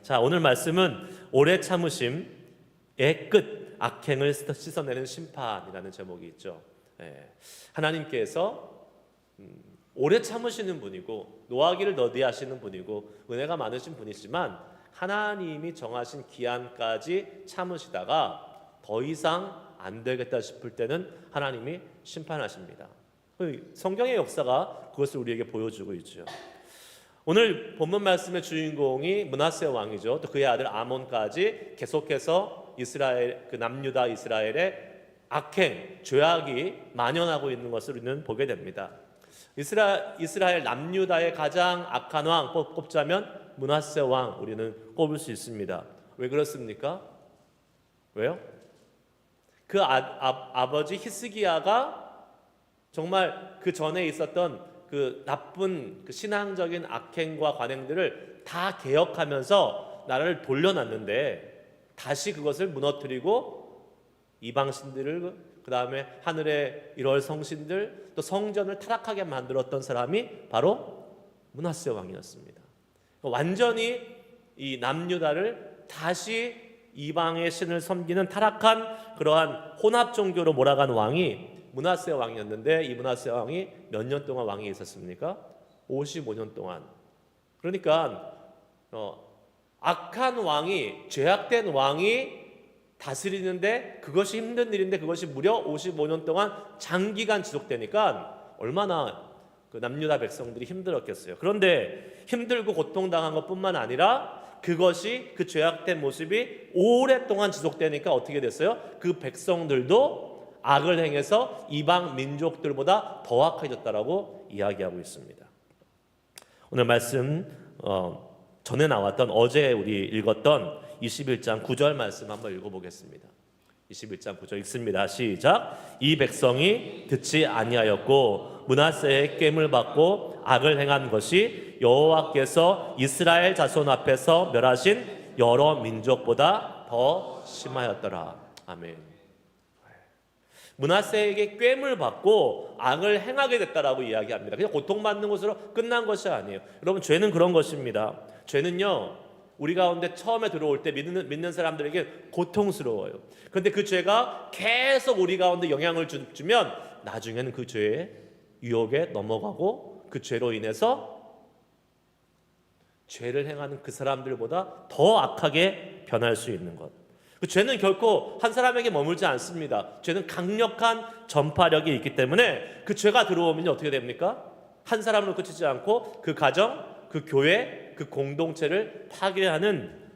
자, 오늘 말씀은 오래 참으심의 끝, 악행을 씻어내는 심판이라는 제목이 있죠. 하나님께서 오래 참으시는 분이고 노하기를 더디하시는 분이고 은혜가 많으신 분이지만 하나님이 정하신 기한까지 참으시다가 더 이상 안 되겠다 싶을 때는 하나님이 심판하십니다. 성경의 역사가 그것을 우리에게 보여주고 있죠. 오늘 본문 말씀의 주인공이 므낫세 왕이죠. 또 그의 아들 아몬까지 계속해서 이스라엘, 그 남유다 이스라엘의 악행, 죄악이 만연하고 있는 것을 우리는 보게 됩니다. 이스라엘 남유다의 가장 악한 왕 꼽자면 므낫세 왕 우리는 꼽을 수 있습니다. 왜 그렇습니까? 왜요? 그 아버지 히스기야가 정말 그 전에 있었던 그 나쁜 그 신앙적인 악행과 관행들을 다 개혁하면서 나라를 돌려놨는데 다시 그것을 무너뜨리고 이방신들을 그 다음에 하늘의 1월 성신들 또 성전을 타락하게 만들었던 사람이 바로 므낫세 왕이었습니다. 완전히 이 남유다를 다시 이방의 신을 섬기는 타락한 그러한 혼합 종교로 몰아간 왕이 므낫세 왕이었는데 이 므낫세 왕이 몇 년 동안 왕이 있었습니까? 55년 동안. 그러니까 악한 왕이, 죄악된 왕이 다스리는데 그것이 힘든 일인데 그것이 무려 55년 동안 장기간 지속되니까 얼마나 그 남유다 백성들이 힘들었겠어요. 그런데 힘들고 고통당한 것뿐만 아니라 그것이 그 죄악된 모습이 오랫동안 지속되니까 어떻게 됐어요? 그 백성들도 악을 행해서 이방 민족들보다 더 악해졌다라고 이야기하고 있습니다. 오늘 말씀 전에 나왔던 어제 우리 읽었던 21장 9절 말씀 한번 읽어보겠습니다. 21장 9절 읽습니다. 시작. 이 백성이 듣지 아니하였고 므낫세의 깸을 받고 악을 행한 것이 여호와께서 이스라엘 자손 앞에서 멸하신 여러 민족보다 더 심하였더라. 아멘. 므낫세에게 깸을 받고 악을 행하게 됐다라고 이야기합니다. 그냥 고통받는 것으로 끝난 것이 아니에요. 여러분, 죄는 그런 것입니다. 죄는요, 우리 가운데 처음에 들어올 때 믿는 사람들에게 고통스러워요. 그런데 그 죄가 계속 우리 가운데 영향을 주면 나중에는 그 죄의 유혹에 넘어가고 그 죄로 인해서 죄를 행하는 그 사람들보다 더 악하게 변할 수 있는 것. 그 죄는 결코 한 사람에게 머물지 않습니다. 죄는 강력한 전파력이 있기 때문에 그 죄가 들어오면 어떻게 됩니까? 한 사람으로 그치지 않고 그 가정, 그 교회, 그 공동체를 파괴하는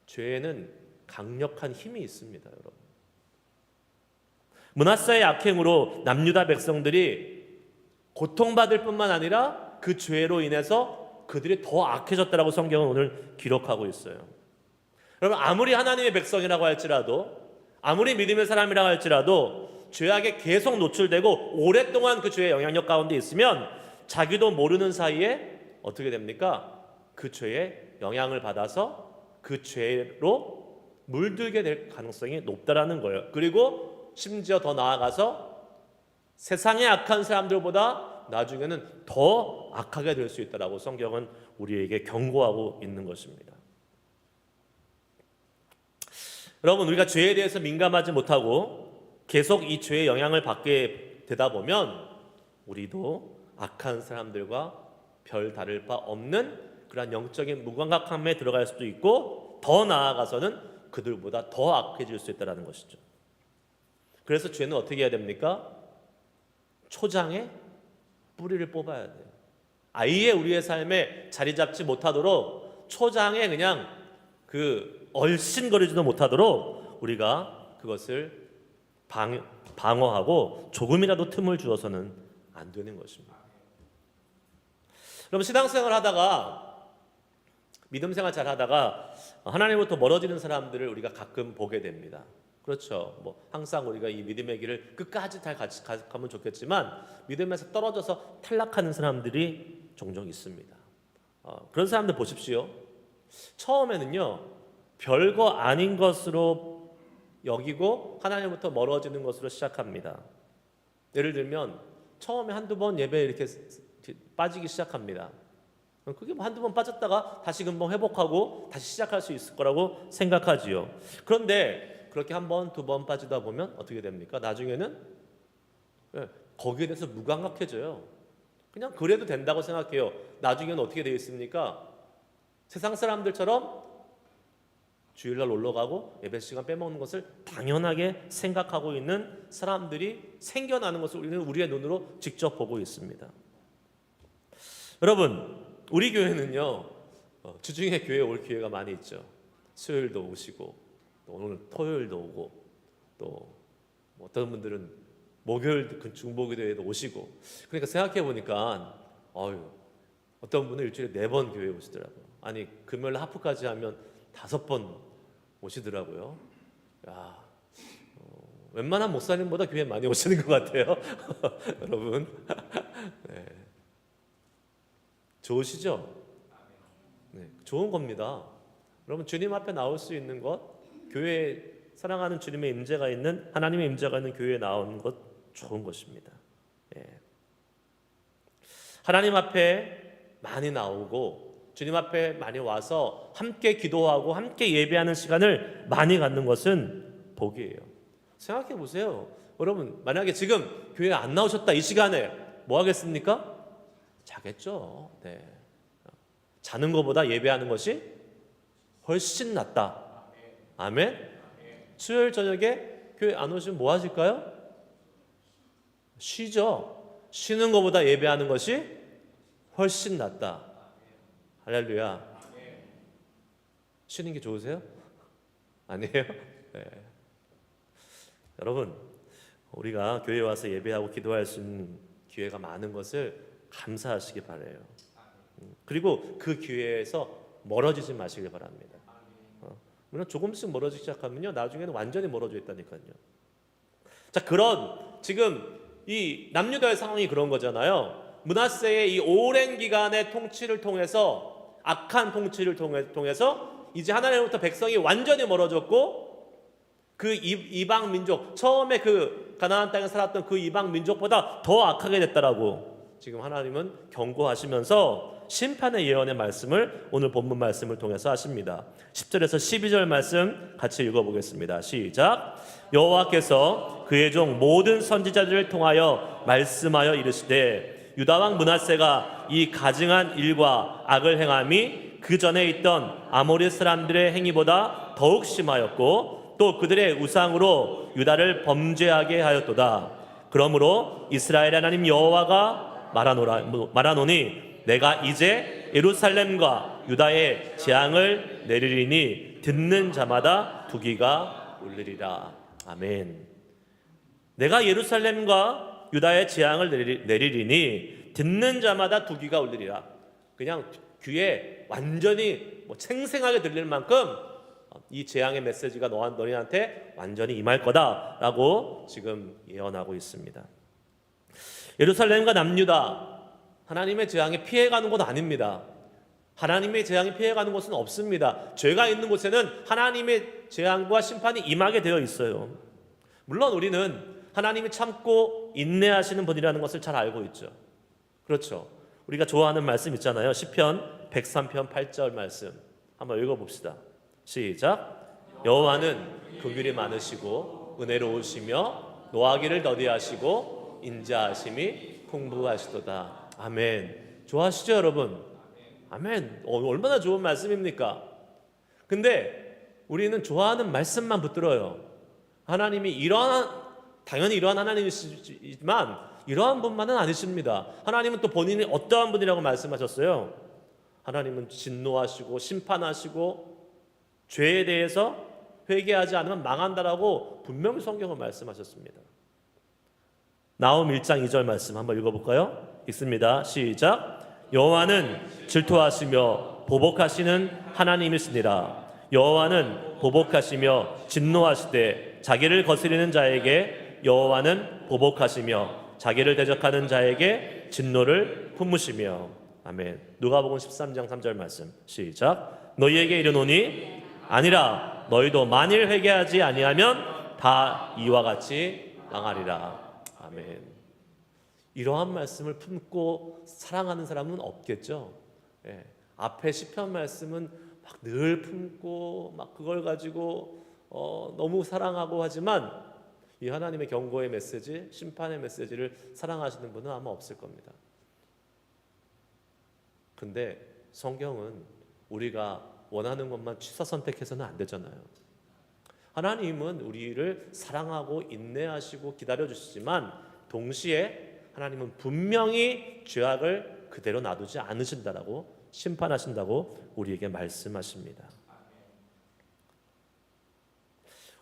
죄에는 강력한 힘이 있습니다, 여러분. 므낫세의 악행으로 남유다 백성들이 고통받을 뿐만 아니라 그 죄로 인해서 그들이 더 악해졌다라고 성경은 오늘 기록하고 있어요. 여러분, 아무리 하나님의 백성이라고 할지라도, 아무리 믿음의 사람이라고 할지라도 죄악에 계속 노출되고 오랫동안 그 죄의 영향력 가운데 있으면 자기도 모르는 사이에 어떻게 됩니까? 그 죄의 영향을 받아서 그 죄로 물들게 될 가능성이 높다라는 거예요. 그리고 심지어 더 나아가서 세상의 악한 사람들보다 나중에는 더 악하게 될 수 있다라고 성경은 우리에게 경고하고 있는 것입니다. 여러분, 우리가 죄에 대해서 민감하지 못하고 계속 이 죄의 영향을 받게 되다 보면 우리도 악한 사람들과 별 다를 바 없는 그런 영적인 무감각함에 들어갈 수도 있고 더 나아가서는 그들보다 더 악해질 수 있다는 것이죠. 그래서 죄는 어떻게 해야 됩니까? 초장에 뿌리를 뽑아야 돼요. 아예 우리의 삶에 자리 잡지 못하도록 초장에 그냥 얼씬거리지도 못하도록 우리가 그것을 방어하고 조금이라도 틈을 주어서는 안 되는 것입니다. 여러분, 신앙생활 하다가 믿음생활 잘 하다가 하나님으로부터 멀어지는 사람들을 우리가 가끔 보게 됩니다. 그렇죠. 항상 우리가 이 믿음의 길을 끝까지 잘 같이 가면 좋겠지만 믿음에서 떨어져서 탈락하는 사람들이 종종 있습니다. 그런 사람들 보십시오. 처음에는요, 별거 아닌 것으로 여기고 하나님부터 멀어지는 것으로 시작합니다. 예를 들면 처음에 한두 번 예배에 이렇게 빠지기 시작합니다. 그게 뭐 한두 번 빠졌다가 다시 금방 회복하고 다시 시작할 수 있을 거라고 생각하지요. 그런데 그렇게 한 번, 두 번 빠지다 보면 어떻게 됩니까? 나중에는 거기에 대해서 무감각해져요. 그냥 그래도 된다고 생각해요. 나중에는 어떻게 되어 있습니까? 세상 사람들처럼 주일날 놀러 가고 예배 시간 빼먹는 것을 당연하게 생각하고 있는 사람들이 생겨나는 것을 우리는 우리의 눈으로 직접 보고 있습니다. 여러분, 우리 교회는요, 주중에 교회에 올 기회가 많이 있죠. 수요일도 오시고, 또 오늘 토요일도 오고, 또 어떤 분들은 목요일 중보기도회도 오시고. 그러니까 생각해 보니까 어떤 분은 일주일에 4번 교회에 오시더라고요. 아니 금요일 하프까지 하면 5번 오시더라고요. 야, 웬만한 목사님보다 교회 많이 오시는 것 같아요. 여러분, 네. 좋으시죠? 네, 좋은 겁니다. 여러분, 주님 앞에 나올 수 있는 것, 교회에 사랑하는 주님의 임재가 있는, 하나님의 임재가 있는 교회에 나오는 것 좋은 것입니다. 예. 하나님 앞에 많이 나오고 주님 앞에 많이 와서 함께 기도하고 함께 예배하는 시간을 많이 갖는 것은 복이에요. 생각해 보세요. 여러분, 만약에 지금 교회에 안 나오셨다 이 시간에 뭐 하겠습니까? 자겠죠. 네. 자는 것보다 예배하는 것이 훨씬 낫다. 아멘. 수요일 저녁에 교회 안 오시면 뭐 하실까요? 쉬죠. 쉬는 것보다 예배하는 것이 훨씬 낫다. 할렐루야. 쉬는 게 좋으세요? 아니에요? 네. 여러분, 우리가 교회에 와서 예배하고 기도할 수 있는 기회가 많은 것을 감사하시기 바라요. 그리고 그 기회에서 멀어지지 마시길 바랍니다. 물론 조금씩 멀어지기 시작하면요, 나중에는 완전히 멀어져 있다니까요. 자, 그런 지금 이 남유다의 상황이 그런 거잖아요. 므낫세의 이 오랜 기간의 통치를 통해서, 악한 통치를 통해서 이제 하나님으로부터 백성이 완전히 멀어졌고, 그 이방 민족, 처음에 그 가나안 땅에 살았던 그 이방 민족보다 더 악하게 됐다라고 지금 하나님은 경고하시면서 심판의 예언의 말씀을 오늘 본문 말씀을 통해서 하십니다. 10절에서 12절 말씀 같이 읽어보겠습니다. 시작. 여호와께서 그의 종 모든 선지자들을 통하여 말씀하여 이르시되 유다왕 므낫세가 이 가증한 일과 악을 행함이 그 전에 있던 아모리 사람들의 행위보다 더욱 심하였고 또 그들의 우상으로 유다를 범죄하게 하였도다. 그러므로 이스라엘 하나님 여호와가 말하노니 내가 이제 예루살렘과 유다의 재앙을 내리리니 듣는 자마다 두기가 울리리라. 아멘. 내가 예루살렘과 유다의 재앙을 내리리니 듣는 자마다 두기가 울리리라. 그냥 귀에 완전히 생생하게 들릴 만큼 이 재앙의 메시지가 너희한테 완전히 임할 거다라고 지금 예언하고 있습니다. 예루살렘과 남유다, 하나님의 재앙에 피해가는 곳 아닙니다. 하나님의 재앙이 피해가는 곳은 없습니다. 죄가 있는 곳에는 하나님의 재앙과 심판이 임하게 되어 있어요. 물론 우리는 하나님이 참고 인내하시는 분이라는 것을 잘 알고 있죠. 그렇죠. 우리가 좋아하는 말씀 있잖아요. 시편 103편 8절 말씀 한번 읽어봅시다. 시작. 여호와는 긍휼이 많으시고 은혜로우시며 노하기를 더디하시고 인자하심이 풍부하시도다. 아멘. 좋아하시죠, 여러분? 아멘. 얼마나 좋은 말씀입니까? 근데 우리는 좋아하는 말씀만 붙들어요. 하나님이 당연히 이러한 하나님이시지만 이러한 분만은 아니십니다. 하나님은 또 본인이 어떠한 분이라고 말씀하셨어요? 하나님은 진노하시고 심판하시고 죄에 대해서 회개하지 않으면 망한다라고 분명히 성경을 말씀하셨습니다. 나홈 1장 2절 말씀 한번 읽어볼까요? 읽습니다. 시작. 여호와는 질투하시며 보복하시는 하나님이시니라. 여호와는 보복하시며 진노하시되 자기를 거스리는 자에게 여호와는 보복하시며 자기를 대적하는 자에게 진노를 품으시며. 아멘. 누가복음 13장 3절 말씀 시작. 너희에게 이르노니 아니라 너희도 만일 회개하지 아니하면 다 이와 같이 망하리라. 아멘. 이러한 말씀을 품고 사랑하는 사람은 없겠죠. 예, 앞에 시편 말씀은 막 늘 품고 막 그걸 가지고 너무 사랑하고 하지만 이 하나님의 경고의 메시지, 심판의 메시지를 사랑하시는 분은 아마 없을 겁니다. 근데 성경은 우리가 원하는 것만 취사 선택해서는 안 되잖아요. 하나님은 우리를 사랑하고 인내하시고 기다려주시지만 동시에 하나님은 분명히 죄악을 그대로 놔두지 않으신다라고, 심판하신다고 우리에게 말씀하십니다.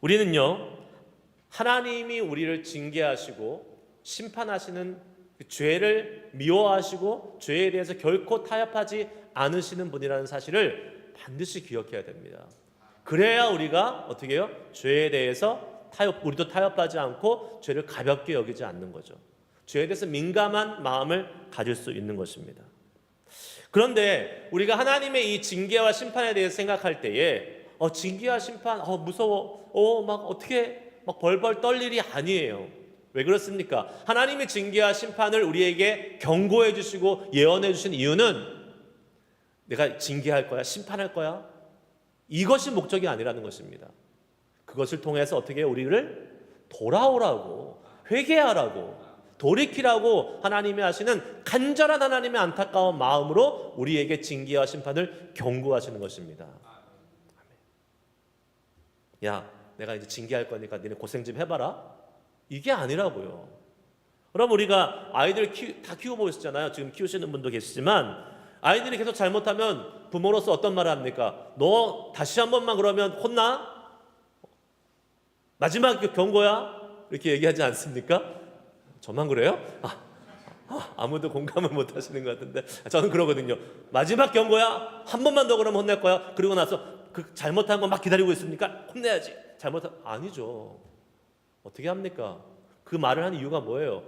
우리는요, 하나님이 우리를 징계하시고 심판하시는 그 죄를 미워하시고 죄에 대해서 결코 타협하지 않으시는 분이라는 사실을 반드시 기억해야 됩니다. 그래야 우리가 어떻게 해요? 죄에 대해서 우리도 타협하지 않고 죄를 가볍게 여기지 않는 거죠. 죄에 대해서 민감한 마음을 가질 수 있는 것입니다. 그런데 우리가 하나님의 이 징계와 심판에 대해서 생각할 때에 징계와 심판 무서워 막 어떻게 막 벌벌 떨 일이 아니에요. 왜 그렇습니까? 하나님의 징계와 심판을 우리에게 경고해 주시고 예언해 주신 이유는 내가 징계할 거야, 심판할 거야, 이것이 목적이 아니라는 것입니다. 그것을 통해서 어떻게 우리를 돌아오라고, 회개하라고, 돌이키라고 하나님이 하시는 간절한 하나님의 안타까운 마음으로 우리에게 징계와 심판을 경고하시는 것입니다. 야, 내가 이제 징계할 거니까 니네 고생 좀 해봐라, 이게 아니라고요. 그럼 우리가 아이들 다 키워보셨잖아요. 지금 키우시는 분도 계시지만 아이들이 계속 잘못하면 부모로서 어떤 말을 합니까? 너 다시 한 번만 그러면 혼나? 마지막 경고야? 이렇게 얘기하지 않습니까? 저만 그래요? 아무도 공감을 못 하시는 것 같은데 저는 그러거든요. 마지막 경고야? 한 번만 더 그러면 혼낼 거야? 그리고 나서 그 잘못한 거 막 기다리고 있습니까? 혼내야지. 아니죠. 어떻게 합니까? 그 말을 하는 이유가 뭐예요?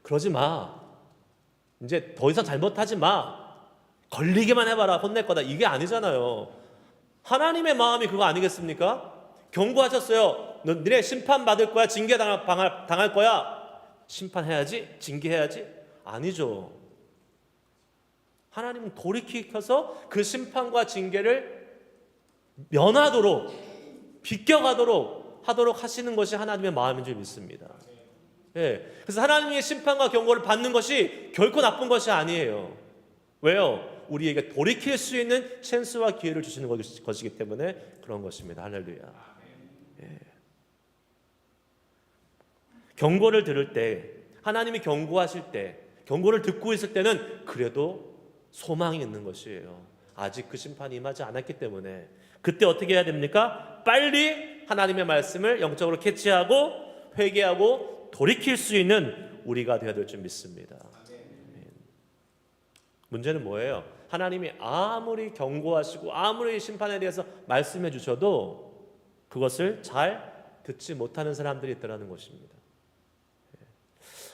그러지 마. 이제 더 이상 잘못하지 마. 걸리게만 해봐라. 혼낼 거다. 이게 아니잖아요. 하나님의 마음이 그거 아니겠습니까? 경고하셨어요. 너네 심판받을 거야. 징계 당할 거야. 심판해야지? 징계해야지? 아니죠. 하나님은 돌이켜서 그 심판과 징계를 면하도록, 비껴가도록 하도록 하시는 것이 하나님의 마음인 줄 믿습니다. 예. 그래서 하나님의 심판과 경고를 받는 것이 결코 나쁜 것이 아니에요. 왜요? 우리에게 돌이킬 수 있는 찬스와 기회를 주시는 것이기 때문에 그런 것입니다. 할렐루야. 예. 경고를 들을 때, 하나님이 경고하실 때, 경고를 듣고 있을 때는 그래도 소망이 있는 것이에요. 아직 그 심판이 임하지 않았기 때문에. 그때 어떻게 해야 됩니까? 빨리 하나님의 말씀을 영적으로 캐치하고 회개하고 돌이킬 수 있는 우리가 되어야 될 줄 믿습니다. 문제는 뭐예요? 하나님이 아무리 경고하시고 아무리 심판에 대해서 말씀해 주셔도 그것을 잘 듣지 못하는 사람들이 있다는 것입니다.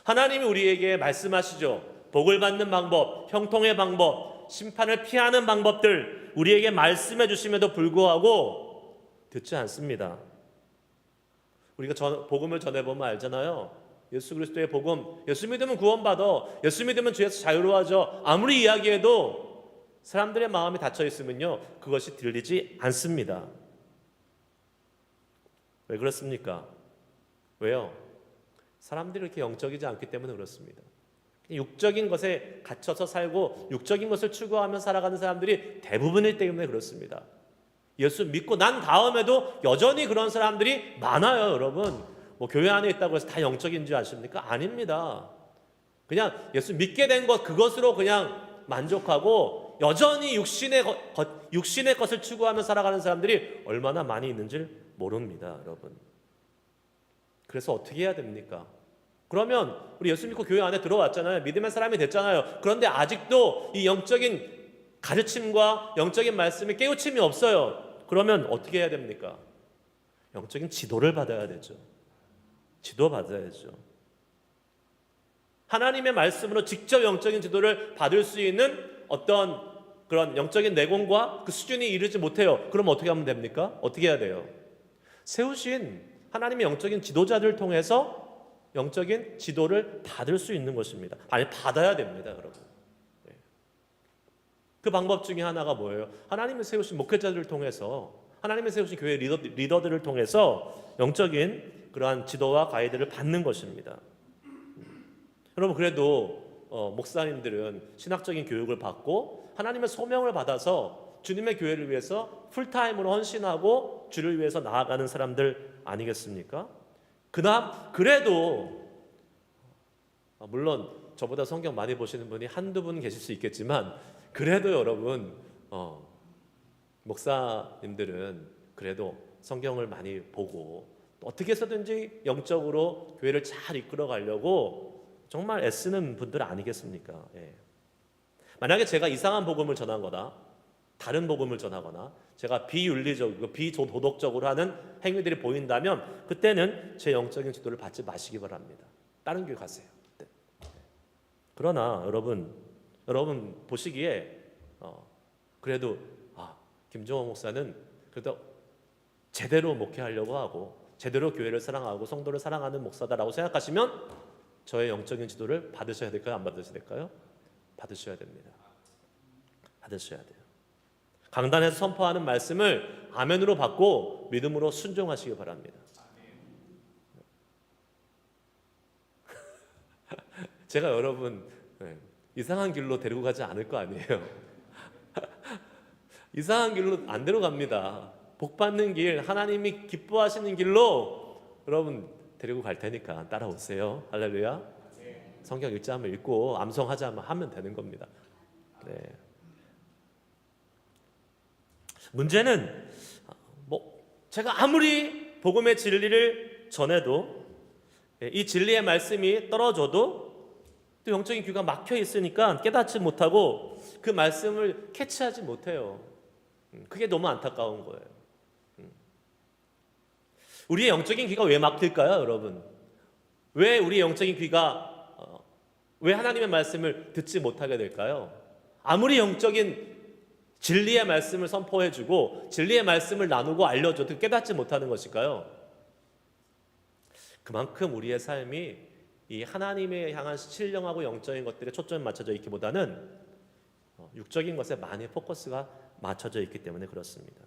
하나님이 우리에게 말씀하시죠. 복을 받는 방법, 형통의 방법, 심판을 피하는 방법들 우리에게 말씀해 주심에도 불구하고 듣지 않습니다. 우리가 복음을 전해보면 알잖아요. 예수 그리스도의 복음, 예수 믿으면 구원받아, 예수 믿으면 죄에서 자유로워져, 아무리 이야기해도 사람들의 마음이 닫혀 있으면요 그것이 들리지 않습니다. 왜 그렇습니까? 왜요? 사람들이 이렇게 영적이지 않기 때문에 그렇습니다. 육적인 것에 갇혀서 살고 육적인 것을 추구하며 살아가는 사람들이 대부분이기 때문에 그렇습니다. 예수 믿고 난 다음에도 여전히 그런 사람들이 많아요. 여러분, 뭐 교회 안에 있다고 해서 다 영적인 줄 아십니까? 아닙니다. 그냥 예수 믿게 된 것 그것으로 그냥 만족하고 여전히 육신의 것을 추구하며 살아가는 사람들이 얼마나 많이 있는지 모릅니다. 여러분, 그래서 어떻게 해야 됩니까? 그러면 우리 예수 믿고 교회 안에 들어왔잖아요. 믿음의 사람이 됐잖아요. 그런데 아직도 이 영적인 가르침과 영적인 말씀에 깨우침이 없어요. 그러면 어떻게 해야 됩니까? 영적인 지도를 받아야 되죠. 지도 받아야죠. 하나님의 말씀으로 직접 영적인 지도를 받을 수 있는 어떤 그런 영적인 내공과 그 수준이 이르지 못해요. 그럼 어떻게 하면 됩니까? 어떻게 해야 돼요? 세우신 하나님의 영적인 지도자들을 통해서 영적인 지도를 받을 수 있는 것입니다. 아니, 받아야 됩니다, 여러분. 그 방법 중에 하나가 뭐예요? 하나님이 세우신 목회자들을 통해서, 하나님이 세우신 교회 리더들을 통해서 영적인 그러한 지도와 가이드를 받는 것입니다. 여러분, 그래도 목사님들은 신학적인 교육을 받고 하나님의 소명을 받아서 주님의 교회를 위해서 풀타임으로 헌신하고 주를 위해서 나아가는 사람들 아니겠습니까? 그래도 물론 저보다 성경 많이 보시는 분이 한두 분 계실 수 있겠지만, 그래도 여러분 목사님들은 그래도 성경을 많이 보고 어떻게 해서든지 영적으로 교회를 잘 이끌어 가려고 정말 애쓰는 분들 아니겠습니까? 예. 만약에 제가 이상한 복음을 전하거나 다른 복음을 전하거나 제가 비윤리적이고 비도덕적으로 하는 행위들이 보인다면 그때는 제 영적인 지도를 받지 마시기 바랍니다. 다른 교회 가세요. 네. 그러나 여러분 보시기에 그래도 김종호 목사는 그래도 제대로 목회하려고 하고 제대로 교회를 사랑하고 성도를 사랑하는 목사다라고 생각하시면 저의 영적인 지도를 받으셔야 될까요? 안 받으셔야 될까요? 받으셔야 됩니다. 받으셔야 돼요. 강단에서 선포하는 말씀을 아멘으로 받고 믿음으로 순종하시기 바랍니다. 제가 여러분 이상한 길로 데리고 가지 않을 거 아니에요. 이상한 길로 안 데려갑니다. 복 받는 길, 하나님이 기뻐하시는 길로 여러분 데리고 갈 테니까 따라오세요. 할렐루야. 성경 읽자면 읽고 암송하자면 하면 되는 겁니다. 네. 문제는 제가 아무리 복음의 진리를 전해도 이 진리의 말씀이 떨어져도 또 영적인 귀가 막혀 있으니까 깨닫지 못하고 그 말씀을 캐치하지 못해요. 그게 너무 안타까운 거예요. 우리의 영적인 귀가 왜 막힐까요, 여러분? 왜 우리의 영적인 귀가 왜 하나님의 말씀을 듣지 못하게 될까요? 아무리 영적인 진리의 말씀을 선포해주고 진리의 말씀을 나누고 알려줘도 깨닫지 못하는 것일까요? 그만큼 우리의 삶이 이 하나님에 향한 신령하고 영적인 것들에 초점이 맞춰져 있기보다는 육적인 것에 많이 포커스가 맞춰져 있기 때문에 그렇습니다.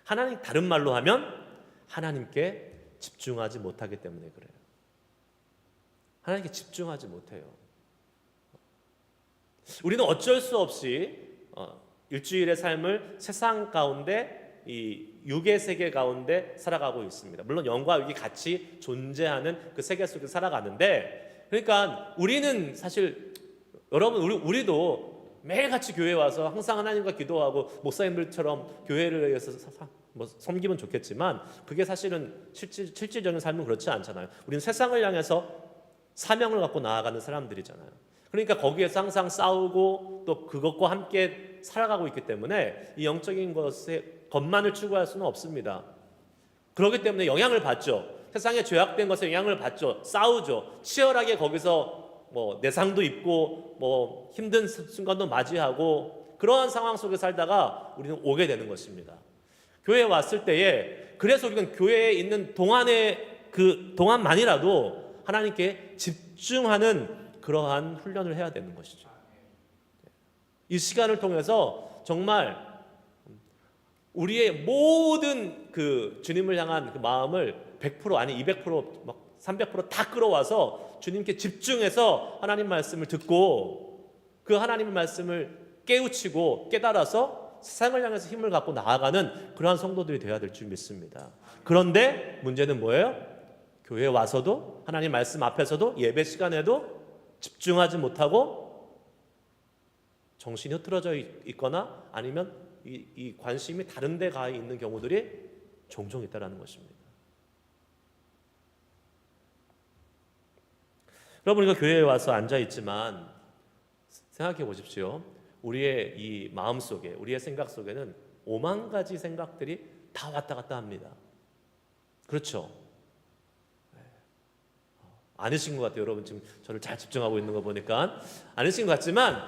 하나님, 다른 말로 하면 하나님께 집중하지 못하기 때문에 그래요. 하나님께 집중하지 못해요. 우리는 어쩔 수 없이 일주일의 삶을 세상 가운데 이 육의 세계 가운데 살아가고 있습니다. 물론 영과 육이 같이 존재하는 그 세계 속에 살아가는데, 그러니까 우리는 사실 여러분 우리도 매일같이 교회에 와서 항상 하나님과 기도하고 목사님들처럼 교회를 위해서 섬기면 좋겠지만 그게 사실은 실질적인 삶은 그렇지 않잖아요. 우리는 세상을 향해서 사명을 갖고 나아가는 사람들이잖아요. 그러니까 거기에서 항상 싸우고 또 그것과 함께 살아가고 있기 때문에 이 영적인 것만을 추구할 수는 없습니다. 그렇기 때문에 영향을 받죠. 세상에 죄악된 것에 영향을 받죠. 싸우죠. 치열하게 거기서 내상도 입고 힘든 순간도 맞이하고 그러한 상황 속에 살다가 우리는 오게 되는 것입니다. 교회에 왔을 때에 그래서 우리는 교회에 있는 동안만이라도 하나님께 집중하는 그러한 훈련을 해야 되는 것이죠. 이 시간을 통해서 정말 우리의 모든 그 주님을 향한 그 마음을 100% 아니 200% 300%다 끌어와서 주님께 집중해서 하나님 말씀을 듣고 그 하나님의 말씀을 깨우치고 깨달아서 세상을 향해서 힘을 갖고 나아가는 그러한 성도들이 되어야 될 줄 믿습니다. 그런데 문제는 뭐예요? 교회에 와서도 하나님 말씀 앞에서도 예배 시간에도 집중하지 못하고 정신이 흐트러져 있거나 아니면 이 관심이 다른 데 가 있는 경우들이 종종 있다는 것입니다. 여러분, 우리가 교회에 와서 앉아 있지만 생각해 보십시오. 우리의 이 마음 속에, 우리의 생각 속에는 5만 가지 생각들이 다 왔다 갔다 합니다. 그렇죠? 아니신 것 같아요. 여러분 지금 저를 잘 집중하고 있는 거 보니까 아니신 것 같지만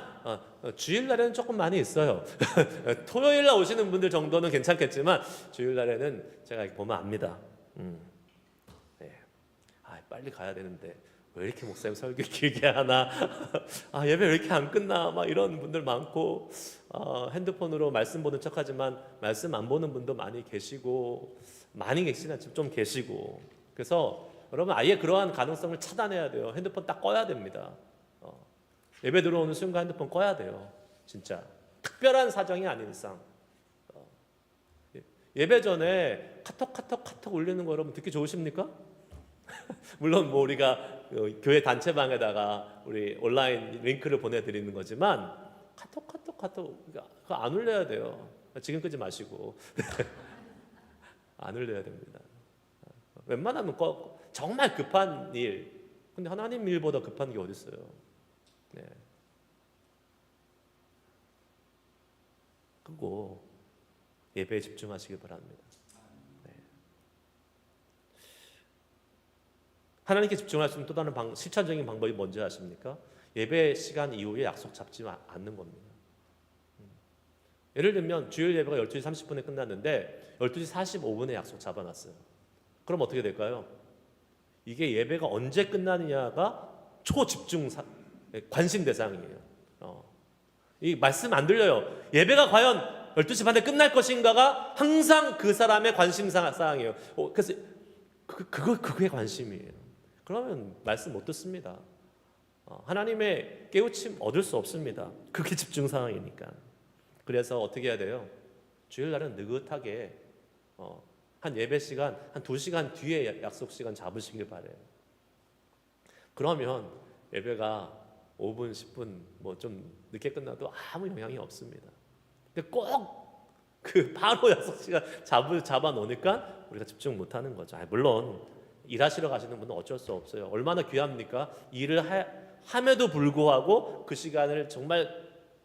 주일날에는 조금 많이 있어요. 토요일날 오시는 분들 정도는 괜찮겠지만 주일날에는 제가 보면 압니다. 네. 빨리 가야 되는데 왜 이렇게 목사님 설교 길게 하나? 예배 왜 이렇게 안 끝나? 막 이런 분들 많고, 핸드폰으로 말씀 보는 척하지만 말씀 안 보는 분도 많이 계시고, 많이 계시나 좀 계시고. 그래서 여러분 아예 그러한 가능성을 차단해야 돼요. 핸드폰 딱 꺼야 됩니다. 예배 들어오는 순간 핸드폰 꺼야 돼요. 진짜 특별한 사정이 아닌 이상. 예배 전에 카톡 올리는 거 여러분 듣기 좋으십니까? 물론 뭐 우리가 교회 단체방에다가 우리 온라인 링크를 보내드리는 거지만 카톡 그거 안 올려야 돼요. 지금 끄지 마시고 안 올려야 됩니다. 웬만하면 정말 급한 일, 근데 하나님 일보다 급한 게 어디 있어요? 네. 그리고 예배에 집중하시기 바랍니다. 네. 하나님께 집중할 수 있는 또 다른 실천적인 방법이 뭔지 아십니까? 예배 시간 이후에 약속 잡지 않는 겁니다. 예를 들면 주일 예배가 12시 30분에 끝났는데 12시 45분에 약속 잡아놨어요. 그럼 어떻게 될까요? 이게 예배가 언제 끝나느냐가 초집중 관심 대상이에요. 이 말씀 안 들려요. 예배가 과연 12시 반에 끝날 것인가가 항상 그 사람의 관심 사항이에요. 그래서 그게 관심이에요. 그러면 말씀 못 듣습니다. 하나님의 깨우침 얻을 수 없습니다. 그게 집중 상황이니까. 그래서 어떻게 해야 돼요? 주일날은 느긋하게 한 예배 시간 한 2시간 뒤에 약속 시간 잡으시길 바래요. 그러면 예배가 5분, 10분 뭐 좀 늦게 끝나도 아무 영향이 없습니다. 근데 꼭 그 바로 약속 시간 잡아 놓으니까 우리가 집중 못 하는 거죠. 물론 일하시러 가시는 분은 어쩔 수 없어요. 얼마나 귀합니까? 일을 함에도 불구하고 그 시간을 정말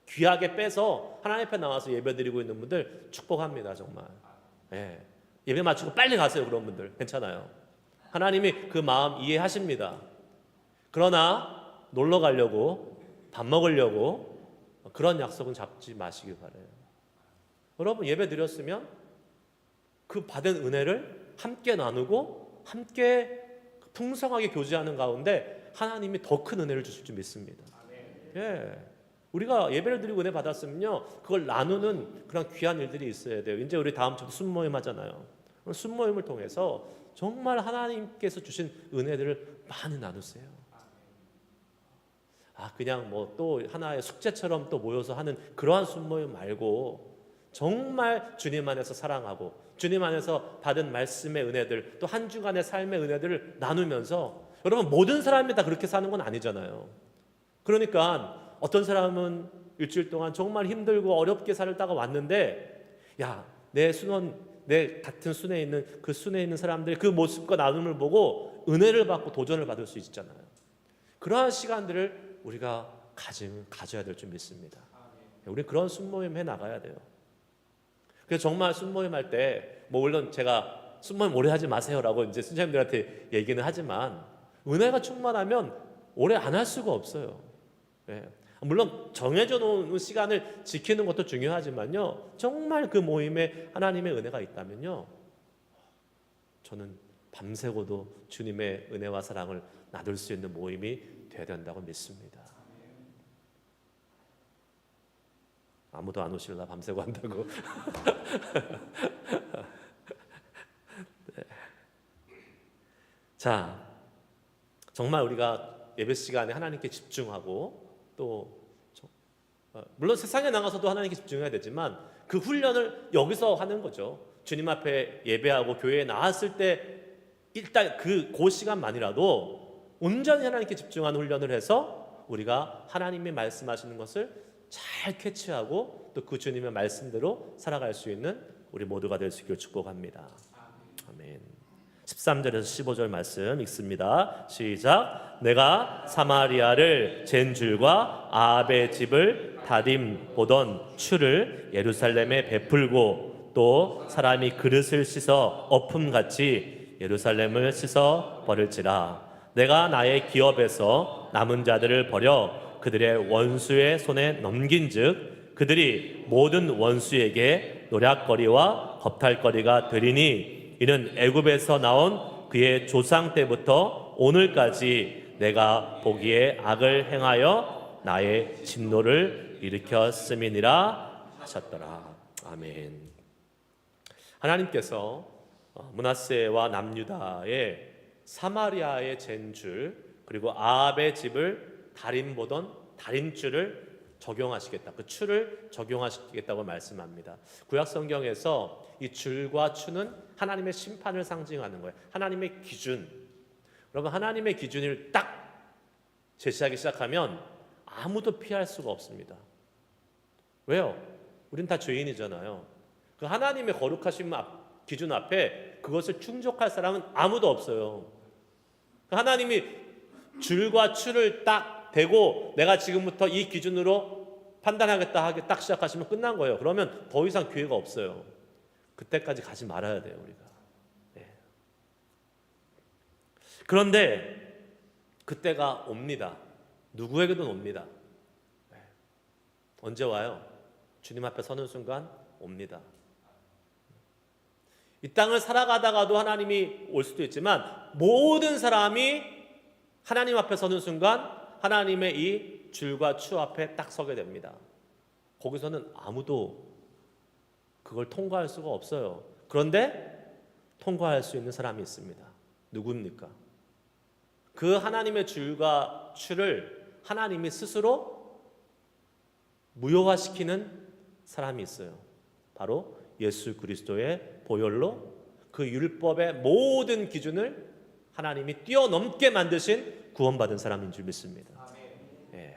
귀하게 빼서 하나님 앞에 나와서 예배드리고 있는 분들 축복합니다. 정말. 예. 예배 마치고 빨리 가세요. 그런 분들 괜찮아요. 하나님이 그 마음 이해하십니다. 그러나 놀러 가려고 밥 먹으려고 그런 약속은 잡지 마시길 바래요. 여러분 예배 드렸으면 그 받은 은혜를 함께 나누고 함께 풍성하게 교제하는 가운데 하나님이 더 큰 은혜를 주실 줄 믿습니다. 예. 우리가 예배를 드리고 은혜 받았으면요 그걸 나누는 그런 귀한 일들이 있어야 돼요. 이제 우리 다음 주도 순모임 하잖아요. 순모임을 통해서 정말 하나님께서 주신 은혜들을 많이 나누세요. 그냥 뭐 또 하나의 숙제처럼 또 모여서 하는 그러한 순모임 말고 정말 주님 안에서 사랑하고 주님 안에서 받은 말씀의 은혜들 또 한 주간의 삶의 은혜들을 나누면서 여러분 모든 사람이 다 그렇게 사는 건 아니잖아요. 그러니까 어떤 사람은 일주일 동안 정말 힘들고 어렵게 살다가 왔는데 내 같은 순회에 있는 그 순회에 있는 사람들의 그 모습과 나눔을 보고 은혜를 받고 도전을 받을 수 있잖아요. 그러한 시간들을 우리가 가져야 될 줄 믿습니다. 우리 그런 순모임 해 나가야 돼요. 그래서 정말 순모임 할 때 물론 제가 순모임 오래 하지 마세요라고 이제 순자님들한테 얘기는 하지만 은혜가 충만하면 오래 안 할 수가 없어요. 예. 물론 정해져 놓은 시간을 지키는 것도 중요하지만요 정말 그 모임에 하나님의 은혜가 있다면요 저는 밤새고도 주님의 은혜와 사랑을 나눌 수 있는 모임이 되어야 된다고 믿습니다. 아무도 안 오실라 밤새고 한다고. 네. 자, 정말 우리가 예배 시간에 하나님께 집중하고 또 물론 세상에 나가서도 하나님께 집중해야 되지만 그 훈련을 여기서 하는 거죠. 주님 앞에 예배하고 교회에 나왔을 때 일단 그 시간만이라도 온전히 하나님께 집중하는 훈련을 해서 우리가 하나님이 말씀하시는 것을 잘 캐치하고 또 그 주님의 말씀대로 살아갈 수 있는 우리 모두가 될 수 있기를 축복합니다. 아멘. 13절에서 15절 말씀 읽습니다. 시작. 내가 사마리아를 잰 줄과 아합의 집을 다딤 보던 추를 예루살렘에 베풀고 또 사람이 그릇을 씻어 엎음같이 예루살렘을 씻어 버릴지라. 내가 나의 기업에서 남은 자들을 버려 그들의 원수의 손에 넘긴즉 그들이 모든 원수에게 노략거리와 겁탈거리가 되리니 이는 애굽에서 나온 그의 조상 때부터 오늘까지 내가 보기에 악을 행하여 나의 진노를 일으켰음이니라 하셨더라. 아멘. 하나님께서 므낫세와 남유다의 사마리아의 젠줄 그리고 아합의 집을 달인 보던 달인줄을 적용하시겠다. 그 추를 적용하시겠다고 말씀합니다. 구약 성경에서 이 줄과 추는 하나님의 심판을 상징하는 거예요. 하나님의 기준. 여러분, 하나님의 기준을 딱 제시하기 시작하면 아무도 피할 수가 없습니다. 왜요? 우린 다 죄인이잖아요. 그 하나님의 거룩하신 기준 앞에 그것을 충족할 사람은 아무도 없어요. 하나님이 줄과 추를 딱 대고 내가 지금부터 이 기준으로 판단하겠다 하게 딱 시작하시면 끝난 거예요. 그러면 더 이상 기회가 없어요. 그때까지 가지 말아야 돼요, 우리가. 네. 그런데 그때가 옵니다. 누구에게도 옵니다. 네. 언제 와요? 주님 앞에 서는 순간 옵니다. 이 땅을 살아가다가도 하나님이 올 수도 있지만 모든 사람이 하나님 앞에 서는 순간 하나님의 이 줄과 추 앞에 딱 서게 됩니다. 거기서는 아무도 그걸 통과할 수가 없어요. 그런데 통과할 수 있는 사람이 있습니다. 누굽니까? 그 하나님의 줄과 추를 하나님이 스스로 무효화시키는 사람이 있어요. 바로 예수 그리스도의 보혈로 그 율법의 모든 기준을 하나님이 뛰어넘게 만드신 구원받은 사람인 줄 믿습니다. 예.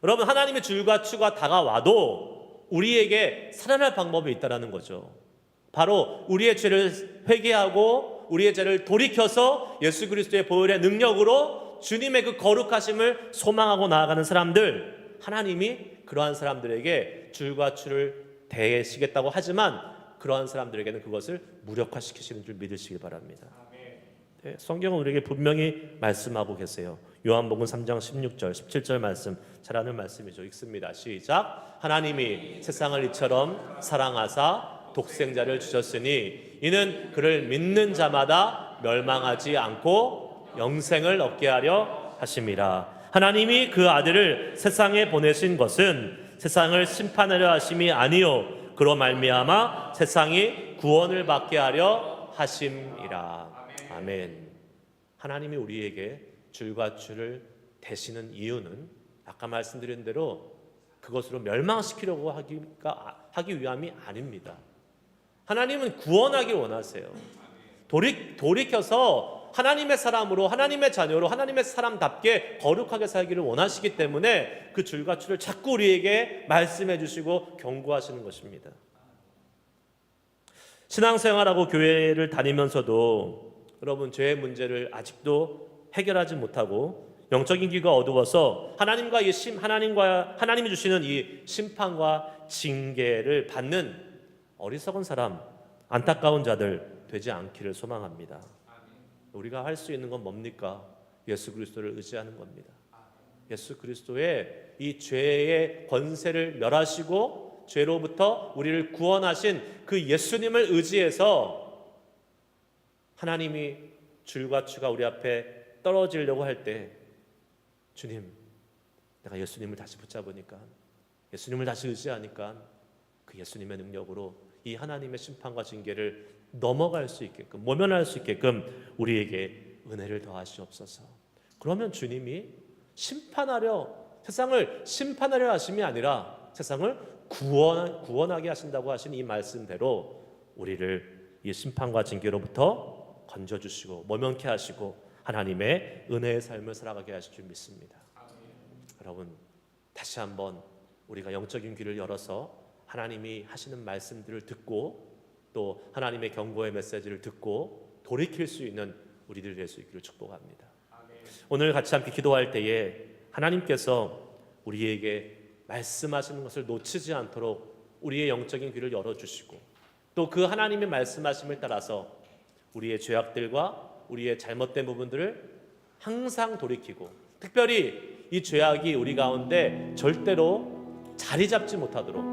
여러분, 하나님의 줄과 추가 다가와도 우리에게 살아날 방법이 있다는 거죠. 바로 우리의 죄를 회개하고 우리의 죄를 돌이켜서 예수 그리스도의 보혈의 능력으로 주님의 그 거룩하심을 소망하고 나아가는 사람들, 하나님이 그러한 사람들에게 줄과 추를 대시겠다고 하지만 그러한 사람들에게는 그것을 무력화시키시는 줄 믿으시기 바랍니다. 네, 성경은 우리에게 분명히 말씀하고 계세요. 요한복음 3장 16절 17절 말씀, 잘 아는 말씀이죠. 읽습니다. 시작. 하나님이 세상을 이처럼 사랑하사 독생자를 주셨으니 이는 그를 믿는 자마다 멸망하지 않고 영생을 얻게 하려 하심이라. 하나님이 그 아들을 세상에 보내신 것은 세상을 심판하려 하심이 아니요 그로 말미암아 세상이 구원을 받게 하려 하심이라. 아멘. 하나님이 우리에게 줄과 추를 대시는 이유는 아까 말씀드린 대로 그것으로 멸망시키려고 하기 위함이 아닙니다. 하나님은 구원하기 원하세요. 돌이켜서 하나님의 사람으로, 하나님의 자녀로, 하나님의 사람답게 거룩하게 살기를 원하시기 때문에 그 줄과 추를 자꾸 우리에게 말씀해 주시고 경고하시는 것입니다. 신앙생활하고 교회를 다니면서도 여러분, 죄의 문제를 아직도 해결하지 못하고 영적인 귀가 어두워서 하나님이 주시는 이 심판과 징계를 받는 어리석은 사람, 안타까운 자들 되지 않기를 소망합니다. 우리가 할 수 있는 건 뭡니까? 예수 그리스도를 의지하는 겁니다. 예수 그리스도의 이 죄의 권세를 멸하시고 죄로부터 우리를 구원하신 그 예수님을 의지해서 하나님이 줄과 추가 우리 앞에 떨어지려고 할 때 주님, 내가 예수님을 다시 붙잡으니까, 예수님을 다시 의지하니까 그 예수님의 능력으로 이 하나님의 심판과 징계를 넘어갈 수 있게끔, 모면할 수 있게끔 우리에게 은혜를 더하시옵소서. 그러면 주님이 세상을 심판하려 하심이 아니라 세상을 구원하게 하신다고 하신 이 말씀대로 우리를 이 심판과 징계로부터 건져주시고 모면케 하시고 하나님의 은혜의 삶을 살아가게 하실 줄 믿습니다. 여러분, 다시 한번 우리가 영적인 귀를 열어서 하나님이 하시는 말씀들을 듣고 또 하나님의 경고의 메시지를 듣고 돌이킬 수 있는 우리들 될 수 있기를 축복합니다. 오늘 같이 함께 기도할 때에 하나님께서 우리에게 말씀하시는 것을 놓치지 않도록 우리의 영적인 귀를 열어주시고 또 그 하나님의 말씀하심을 따라서 우리의 죄악들과 우리의 잘못된 부분들을 항상 돌이키고, 특별히 이 죄악이 우리 가운데 절대로 자리 잡지 못하도록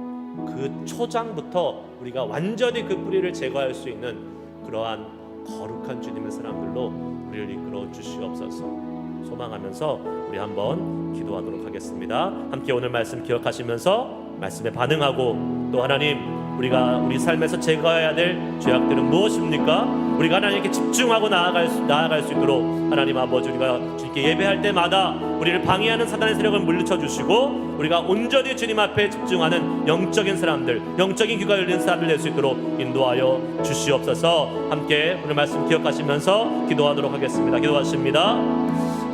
그 초장부터 우리가 완전히 그 뿌리를 제거할 수 있는 그러한 거룩한 주님의 사람들로 우리를 이끌어 주시옵소서. 소망하면서 우리 한번 기도하도록 하겠습니다. 함께 오늘 말씀 기억하시면서 말씀에 반응하고, 또 하나님, 우리가 우리 삶에서 제거해야 될 죄악들은 무엇입니까? 우리가 하나님께 집중하고 나아갈 수 있도록 하나님 아버지, 우리가 주님께 예배할 때마다 우리를 방해하는 사단의 세력을 물리쳐 주시고, 우리가 온전히 주님 앞에 집중하는 영적인 사람들, 영적인 귀가 열린 사람들 될 수 있도록 인도하여 주시옵소서. 함께 오늘 말씀 기억하시면서 기도하도록 하겠습니다. 기도하십니다.